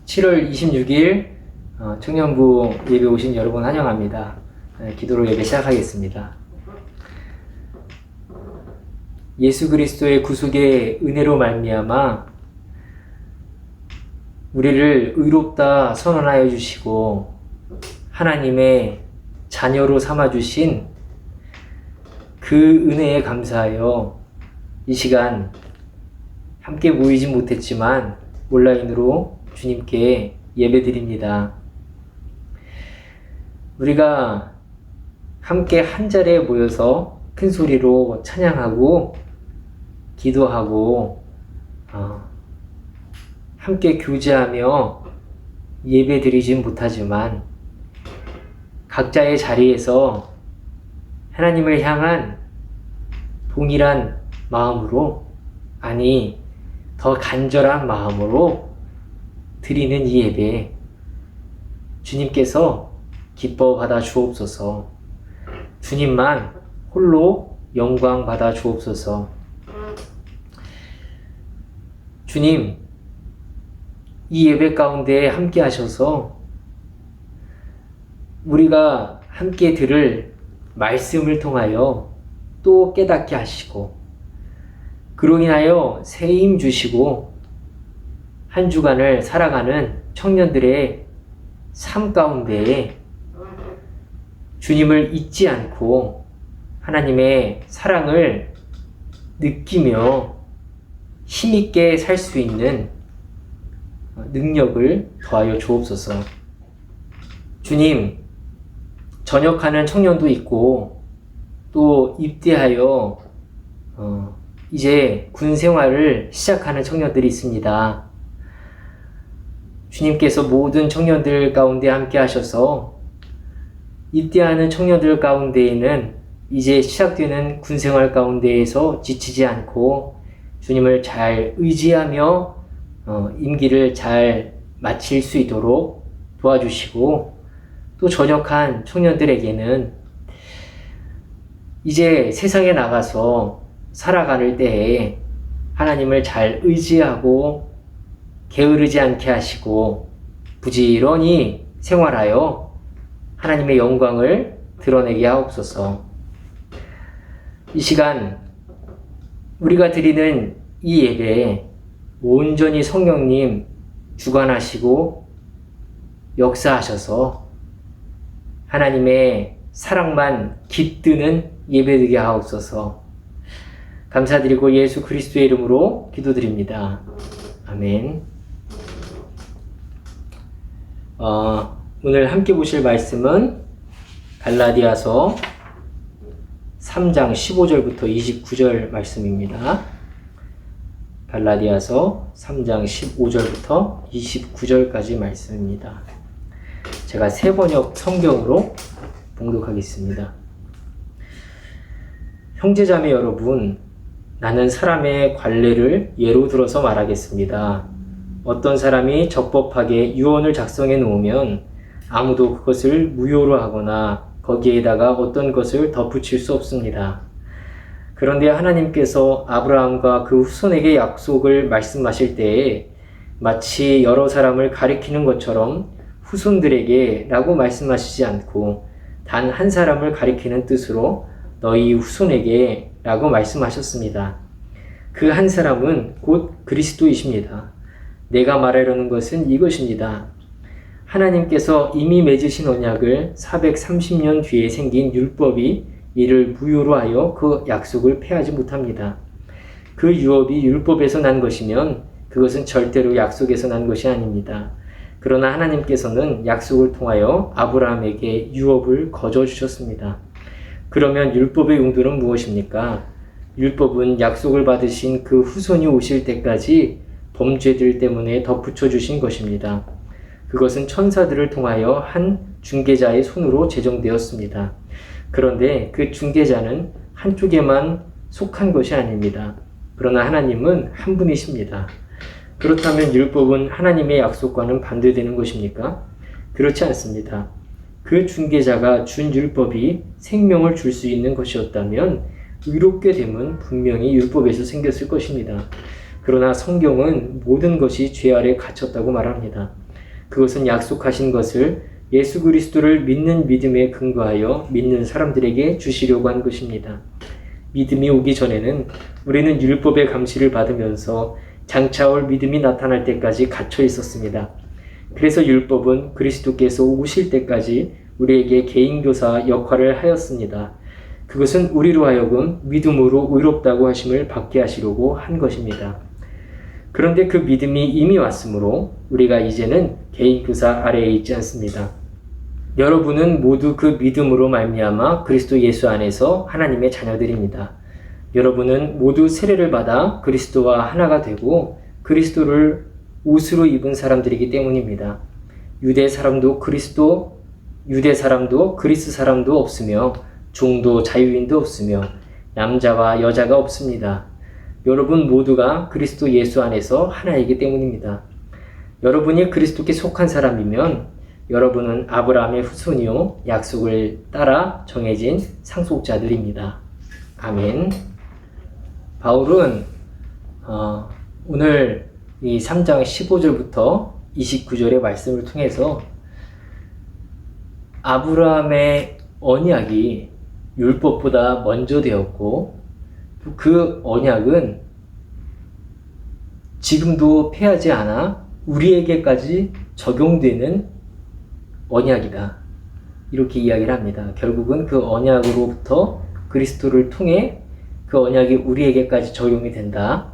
7월 26일 청년부 예배 오신 여러분 환영합니다. 기도로 예배 시작하겠습니다. 예수 그리스도의 구속의 은혜로 말미암아 우리를 의롭다 선언하여 주시고 하나님의 자녀로 삼아 주신 그 은혜에 감사하여 이 시간 함께 모이지 못했지만 온라인으로 주님께 예배드립니다. 우리가 함께 한 자리에 모여서 큰 소리로 찬양하고 기도하고 함께 교제하며 예배드리지 못하지만 각자의 자리에서 하나님을 향한 동일한 마음으로, 아니 더 간절한 마음으로 드리는 이 예배 주님께서 기뻐 받아 주옵소서. 주님만 홀로 영광 받아 주옵소서. 주님, 이 예배 가운데 함께 하셔서 우리가 함께 들을 말씀을 통하여 또 깨닫게 하시고, 그로 인하여 새 힘 주시고 한 주간을 살아가는 청년들의 삶 가운데에 주님을 잊지 않고 하나님의 사랑을 느끼며 힘있게 살 수 있는 능력을 더하여 주옵소서. 주님, 전역하는 청년도 있고 또 입대하여 이제 군 생활을 시작하는 청년들이 있습니다. 주님께서 모든 청년들 가운데 함께 하셔서 입대하는 청년들 가운데에는 이제 시작되는 군 생활 가운데에서 지치지 않고 주님을 잘 의지하며 임기를 잘 마칠 수 있도록 도와주시고, 또 전역한 청년들에게는 이제 세상에 나가서 살아가는 때에 하나님을 잘 의지하고 게으르지 않게 하시고 부지런히 생활하여 하나님의 영광을 드러내게 하옵소서. 이 시간 우리가 드리는 이 예배에 온전히 성령님 주관하시고 역사하셔서 하나님의 사랑만 깃드는 예배되게 하옵소서. 감사드리고 예수 그리스도의 이름으로 기도드립니다. 아멘. 오늘 함께 보실 말씀은 갈라디아서 3장 15절부터 29절 말씀입니다. 갈라디아서 3장 15절부터 29절까지 말씀입니다. 제가 새 번역 성경으로 봉독하겠습니다. 형제자매 여러분, 나는 사람의 관례를 예로 들어서 말하겠습니다. 어떤 사람이 적법하게 유언을 작성해 놓으면 아무도 그것을 무효로 하거나 거기에다가 어떤 것을 덧붙일 수 없습니다. 그런데 하나님께서 아브라함과 그 후손에게 약속을 말씀하실 때에 마치 여러 사람을 가리키는 것처럼 후손들에게 라고 말씀하시지 않고 단 한 사람을 가리키는 뜻으로 너희 후손에게 라고 말씀하셨습니다. 그 한 사람은 곧 그리스도이십니다. 내가 말하려는 것은 이것입니다. 하나님께서 이미 맺으신 언약을 430년 뒤에 생긴 율법이 이를 무효로 하여 그 약속을 폐하지 못합니다. 그 유업이 율법에서 난 것이면 그것은 절대로 약속에서 난 것이 아닙니다. 그러나 하나님께서는 약속을 통하여 아브라함에게 유업을 거저 주셨습니다. 그러면 율법의 용도는 무엇입니까? 율법은 약속을 받으신 그 후손이 오실 때까지 범죄들 때문에 덧붙여 주신 것입니다. 그것은 천사들을 통하여 한 중개자의 손으로 제정되었습니다. 그런데 그 중개자는 한쪽에만 속한 것이 아닙니다. 그러나 하나님은 한 분이십니다. 그렇다면 율법은 하나님의 약속과는 반대되는 것입니까? 그렇지 않습니다. 그 중개자가 준 율법이 생명을 줄 수 있는 것이었다면 의롭게 됨은 분명히 율법에서 생겼을 것입니다. 그러나 성경은 모든 것이 죄 아래 갇혔다고 말합니다. 그것은 약속하신 것을 예수 그리스도를 믿는 믿음에 근거하여 믿는 사람들에게 주시려고 한 것입니다. 믿음이 오기 전에는 우리는 율법의 감시를 받으면서 장차올 믿음이 나타날 때까지 갇혀 있었습니다. 그래서 율법은 그리스도께서 오실 때까지 우리에게 개인교사 역할을 하였습니다. 그것은 우리로 하여금 믿음으로 의롭다고 하심을 받게 하시려고 한 것입니다. 그런데 그 믿음이 이미 왔으므로 우리가 이제는 개인교사 아래에 있지 않습니다. 여러분은 모두 그 믿음으로 말미암아 그리스도 예수 안에서 하나님의 자녀들입니다. 여러분은 모두 세례를 받아 그리스도와 하나가 되고 그리스도를 옷으로 입은 사람들이기 때문입니다. 유대 사람도 그리스 사람도 없으며 종도 자유인도 없으며 남자와 여자가 없습니다. 여러분 모두가 그리스도 예수 안에서 하나이기 때문입니다. 여러분이 그리스도께 속한 사람이면 여러분은 아브라함의 후손이요 약속을 따라 정해진 상속자들입니다. 아멘. 바울은 오늘 이 3장 15절부터 29절의 말씀을 통해서 아브라함의 언약이 율법보다 먼저 되었고 그 언약은 지금도 폐하지 않아 우리에게까지 적용되는 언약이다. 이렇게 이야기를 합니다. 결국은 그 언약으로부터 그리스도를 통해 그 언약이 우리에게까지 적용이 된다.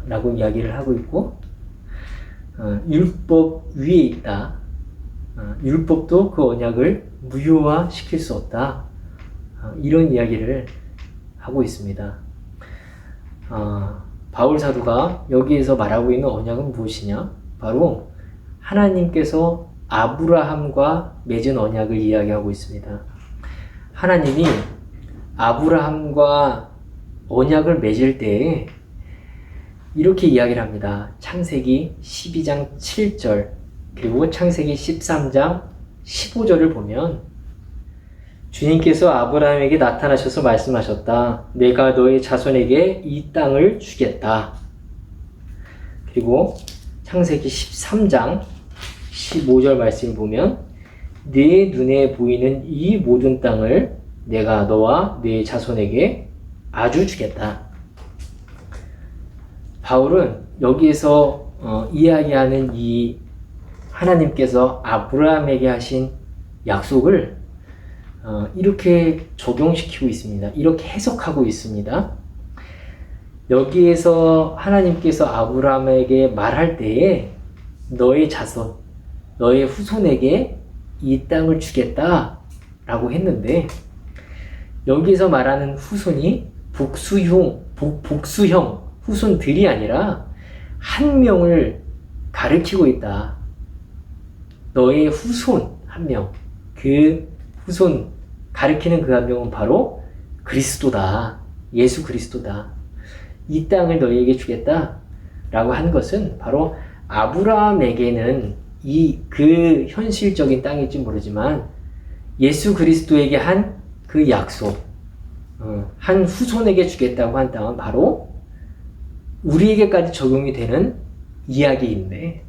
라고 이야기를 하고 있고 율법 위에 있다. 율법도 그 언약을 무효화시킬 수 없다. 이런 이야기를 하고 있습니다. 바울 사도가 여기에서 말하고 있는 언약은 무엇이냐? 바로 하나님께서 아브라함과 맺은 언약을 이야기하고 있습니다. 하나님이 아브라함과 언약을 맺을 때에 이렇게 이야기를 합니다. 창세기 12장 7절 그리고 창세기 13장 15절을 보면 주님께서 아브라함에게 나타나셔서 말씀하셨다. 내가 너의 자손에게 이 땅을 주겠다. 그리고 창세기 13장 15절 말씀을 보면 네 눈에 보이는 이 모든 땅을 내가 너와 네 자손에게 아주 주겠다. 바울은 여기에서 이야기하는 이 하나님께서 아브라함에게 하신 약속을 이렇게 적용시키고 있습니다. 이렇게 해석하고 있습니다. 여기에서 하나님께서 아브라함에게 말할 때에 너의 자손, 너의 후손에게 이 땅을 주겠다 라고 했는데 여기서 말하는 후손이 복수형 후손들이 아니라 한 명을 가리키고 있다. 너의 후손 한 명, 그 후손 가리키는 그 한 명은 바로 그리스도다. 예수 그리스도다. 이 땅을 너희에게 주겠다 라고 한 것은 바로 아브라함에게는 그 현실적인 땅일지 모르지만 예수 그리스도에게 한 그 약속, 한 후손에게 주겠다고 한 땅은 바로 우리에게까지 적용이 되는 이야기인데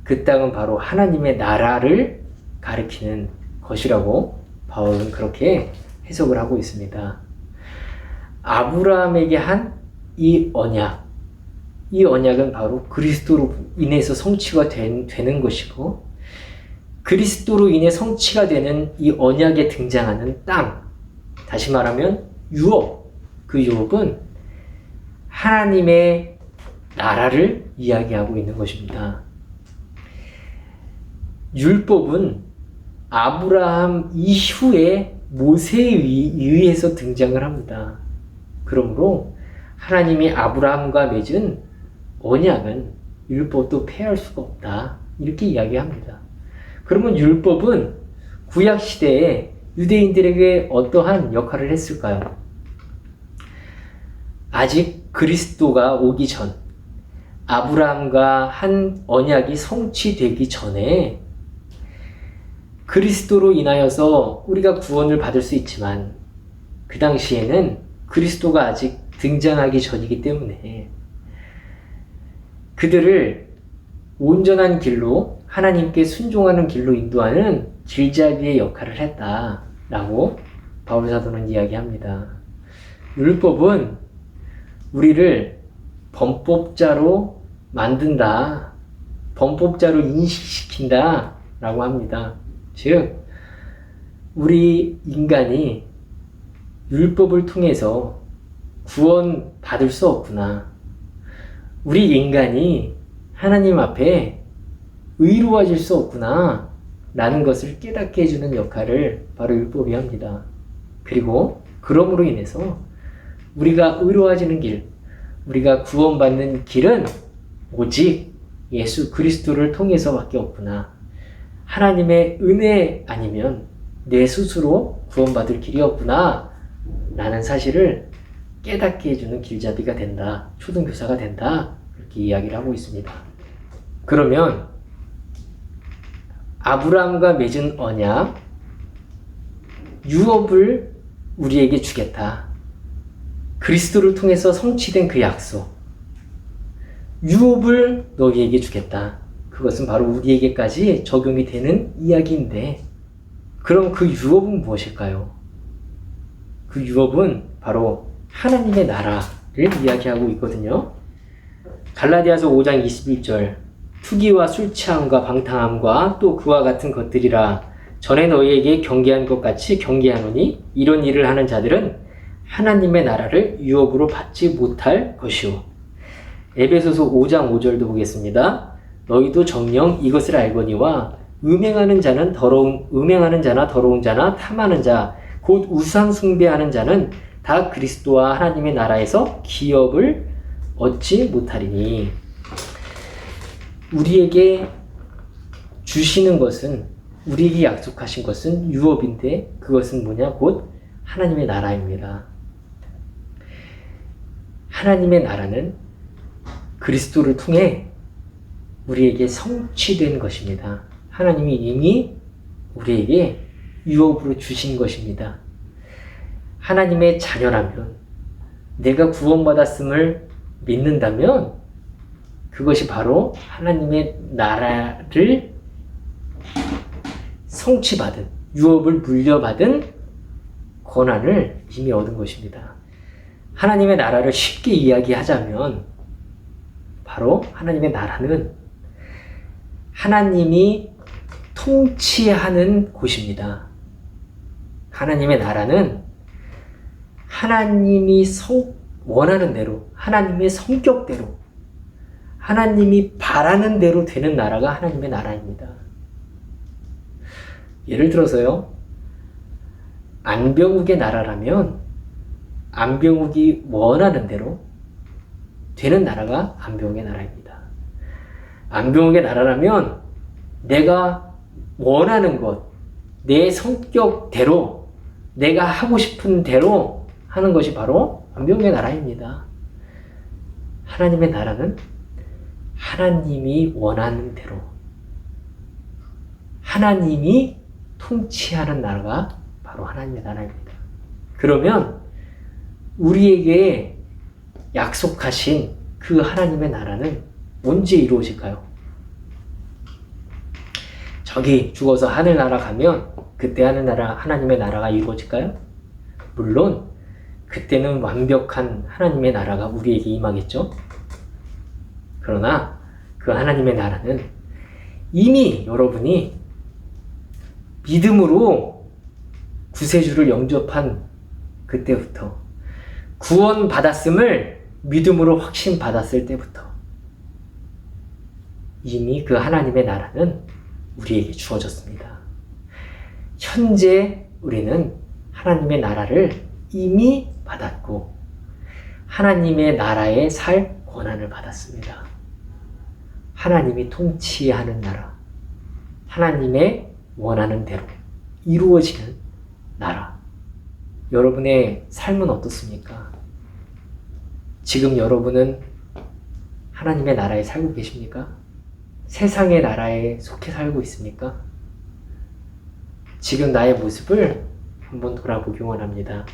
그 땅은 바로 하나님의 나라를 가리키는 것이라고 바울은 그렇게 해석을 하고 있습니다. 아브라함에게 한 이 언약은 바로 그리스도로 인해서 성취가 되는 것이고 그리스도로 인해 성취가 되는 이 언약에 등장하는 땅, 다시 말하면 유업, 그 유업은 하나님의 나라를 이야기하고 있는 것입니다. 율법은 아브라함 이후에 모세에 의해서 등장을 합니다. 그러므로 하나님이 아브라함과 맺은 언약은 율법도 폐할 수가 없다. 이렇게 이야기합니다. 그러면 율법은 구약 시대에 유대인들에게 어떠한 역할을 했을까요? 아직 그리스도가 오기 전, 아브라함과 한 언약이 성취되기 전에 그리스도로 인하여서 우리가 구원을 받을 수 있지만 그 당시에는 그리스도가 아직 등장하기 전이기 때문에 그들을 온전한 길로 하나님께 순종하는 길로 인도하는 길잡이의 역할을 했다라고 바울 사도는 이야기합니다. 율법은 우리를 범법자로 만든다, 범법자로 인식시킨다 라고 합니다. 즉 우리 인간이 율법을 통해서 구원받을 수 없구나, 우리 인간이 하나님 앞에 의로워질 수 없구나 라는 것을 깨닫게 해주는 역할을 바로 율법이 합니다. 그리고 그러므로 인해서 우리가 의로워지는 길, 우리가 구원받는 길은 오직 예수 그리스도를 통해서밖에 없구나, 하나님의 은혜 아니면 내 스스로 구원받을 길이 없구나 라는 사실을 깨닫게 해주는 길잡이가 된다, 초등교사가 된다, 그렇게 이야기를 하고 있습니다. 그러면 아브라함과 맺은 언약, 유업을 우리에게 주겠다, 그리스도를 통해서 성취된 그 약속, 유업을 너희에게 주겠다, 그것은 바로 우리에게까지 적용이 되는 이야기인데, 그럼 그 유업은 무엇일까요? 그 유업은 바로 하나님의 나라를 이야기하고 있거든요. 갈라디아서 5장 21절, 투기와 술 취함과 방탕함과 또 그와 같은 것들이라 전에 너희에게 경계한 것 같이 경계하노니 이런 일을 하는 자들은 하나님의 나라를 유업으로 받지 못할 것이오. 에베소서 5장 5절도 보겠습니다. 너희도 정녕 이것을 알거니와 음행하는 자나 더러운 자나 탐하는 자 곧 우상 숭배하는 자는 다 그리스도와 하나님의 나라에서 기업을 얻지 못하리니. 우리에게 주시는 것은, 우리에게 약속하신 것은 유업인데 그것은 뭐냐? 곧 하나님의 나라입니다. 하나님의 나라는 그리스도를 통해 우리에게 성취된 것입니다. 하나님이 이미 우리에게 유업으로 주신 것입니다. 하나님의 자녀라면, 내가 구원받았음을 믿는다면 그것이 바로 하나님의 나라를 성취받은, 유업을 물려받은 권한을 이미 얻은 것입니다. 하나님의 나라를 쉽게 이야기하자면 바로 하나님의 나라는 하나님이 통치하는 곳입니다. 하나님의 나라는 하나님이 원하는 대로, 하나님의 성격대로, 하나님이 바라는 대로 되는 나라가 하나님의 나라입니다. 예를 들어서요, 안병욱의 나라라면 안병욱이 원하는 대로 되는 나라가 안병욱의 나라입니다. 안병욱의 나라라면 내가 원하는 것, 내 성격대로, 내가 하고 싶은 대로 하는 것이 바로 안병욱의 나라입니다. 하나님의 나라는 하나님이 원하는 대로, 하나님이 통치하는 나라가 바로 하나님의 나라입니다. 그러면 우리에게 약속하신 그 하나님의 나라는 언제 이루어질까요? 저기 죽어서 하늘나라 가면 그때 하나님의 나라가 이루어질까요? 물론 그때는 완벽한 하나님의 나라가 우리에게 임하겠죠. 그러나 그 하나님의 나라는 이미 여러분이 믿음으로 구세주를 영접한 그때부터, 구원받았음을 믿음으로 확신받았을 때부터 이미 그 하나님의 나라는 우리에게 주어졌습니다. 현재 우리는 하나님의 나라를 이미 받았고 하나님의 나라에 살 권한을 받았습니다. 하나님이 통치하는 나라, 하나님의 원하는 대로 이루어지는 나라. 여러분의 삶은 어떻습니까? 지금 여러분은 하나님의 나라에 살고 계십니까? 세상의 나라에 속해 살고 있습니까? 지금 나의 모습을 한번 돌아보기 원합니다.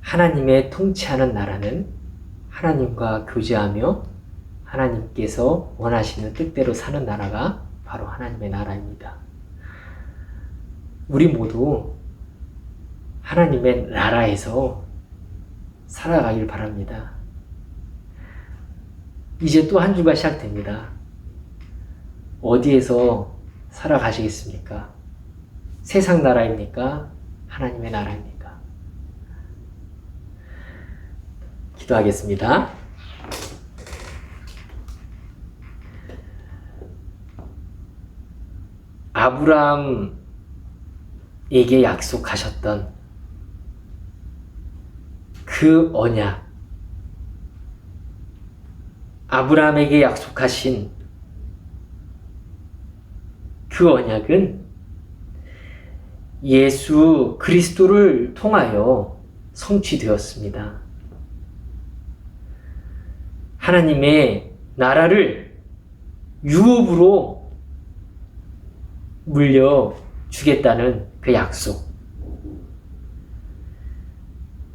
하나님의 통치하는 나라는 하나님과 교제하며 하나님께서 원하시는 뜻대로 사는 나라가 바로 하나님의 나라입니다. 우리 모두 하나님의 나라에서 살아가길 바랍니다. 이제 또 한 주가 시작됩니다. 어디에서 살아가시겠습니까? 세상 나라입니까? 하나님의 나라입니까? 기도하겠습니다. 아브라함에게 약속하셨던 그 언약, 아브라함에게 약속하신 그 언약은 예수 그리스도를 통하여 성취되었습니다. 하나님의 나라를 유업으로 물려주겠다는 그 약속.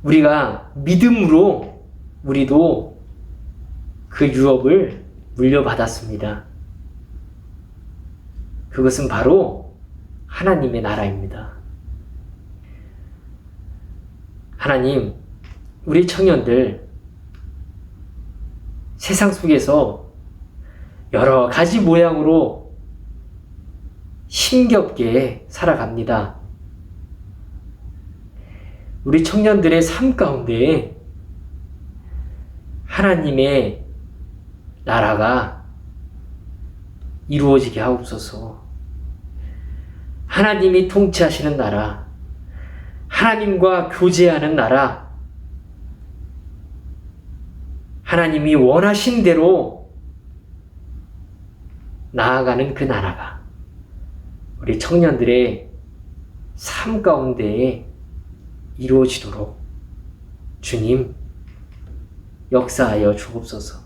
우리가 믿음으로 우리도 그 유업을 물려받았습니다. 그것은 바로 하나님의 나라입니다. 하나님, 우리 청년들 세상 속에서 여러 가지 모양으로 힘겹게 살아갑니다. 우리 청년들의 삶 가운데 하나님의 나라가 이루어지게 하옵소서. 하나님이 통치하시는 나라, 하나님과 교제하는 나라, 하나님이 원하신 대로 나아가는 그 나라가 우리 청년들의 삶 가운데 이루어지도록 주님 역사하여 주옵소서.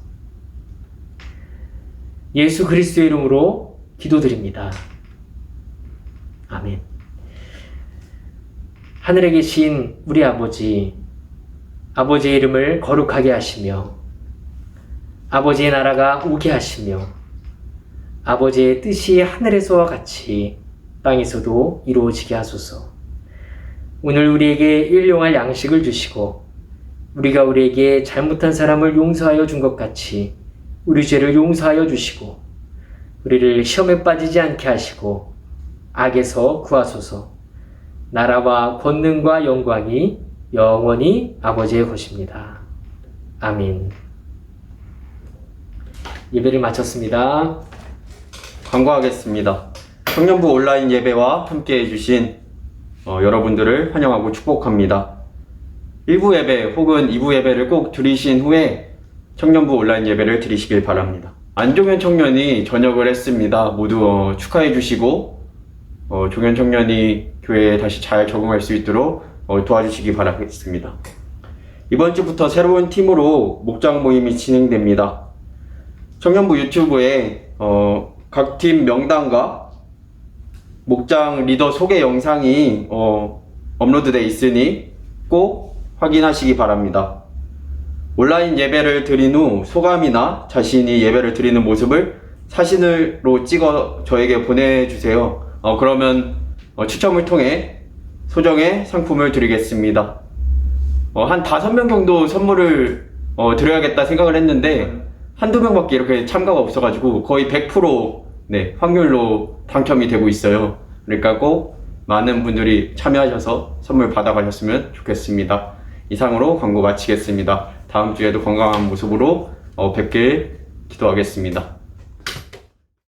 예수 그리스도의 이름으로 기도드립니다. 아멘. 하늘에 계신 우리 아버지, 아버지의 이름을 거룩하게 하시며 아버지의 나라가 오게 하시며 아버지의 뜻이 하늘에서와 같이 땅에서도 이루어지게 하소서. 오늘 우리에게 일용할 양식을 주시고 우리가 우리에게 잘못한 사람을 용서하여 준 것 같이 우리 죄를 용서하여 주시고 우리를 시험에 빠지지 않게 하시고 악에서 구하소서. 나라와 권능과 영광이 영원히 아버지의 것입니다. 아멘. 예배를 마쳤습니다. 광고하겠습니다. 청년부 온라인 예배와 함께 해주신 여러분들을 환영하고 축복합니다. 1부 예배 혹은 2부 예배를 꼭 드리신 후에 청년부 온라인 예배를 드리시길 바랍니다. 안종현 청년이 전역을 했습니다. 모두 축하해 주시고 종현 청년이 교회에 다시 잘 적응할 수 있도록 도와주시기 바라겠습니다. 이번 주부터 새로운 팀으로 목장 모임이 진행됩니다. 청년부 유튜브에 각 팀 명단과 목장 리더 소개 영상이 업로드되어 있으니 꼭 확인하시기 바랍니다. 온라인 예배를 드린 후 소감이나 자신이 예배를 드리는 모습을 사진으로 찍어 저에게 보내주세요. 그러면 추첨을 통해 소정의 상품을 드리겠습니다. 한 5명 정도 선물을 드려야겠다 생각을 했는데 한두 명밖에 이렇게 참가가 없어가지고 거의 100% 확률로 당첨이 되고 있어요. 그러니까 꼭 많은 분들이 참여하셔서 선물 받아가셨으면 좋겠습니다. 이상으로 광고 마치겠습니다. 다음 주에도 건강한 모습으로 뵙길 기도하겠습니다.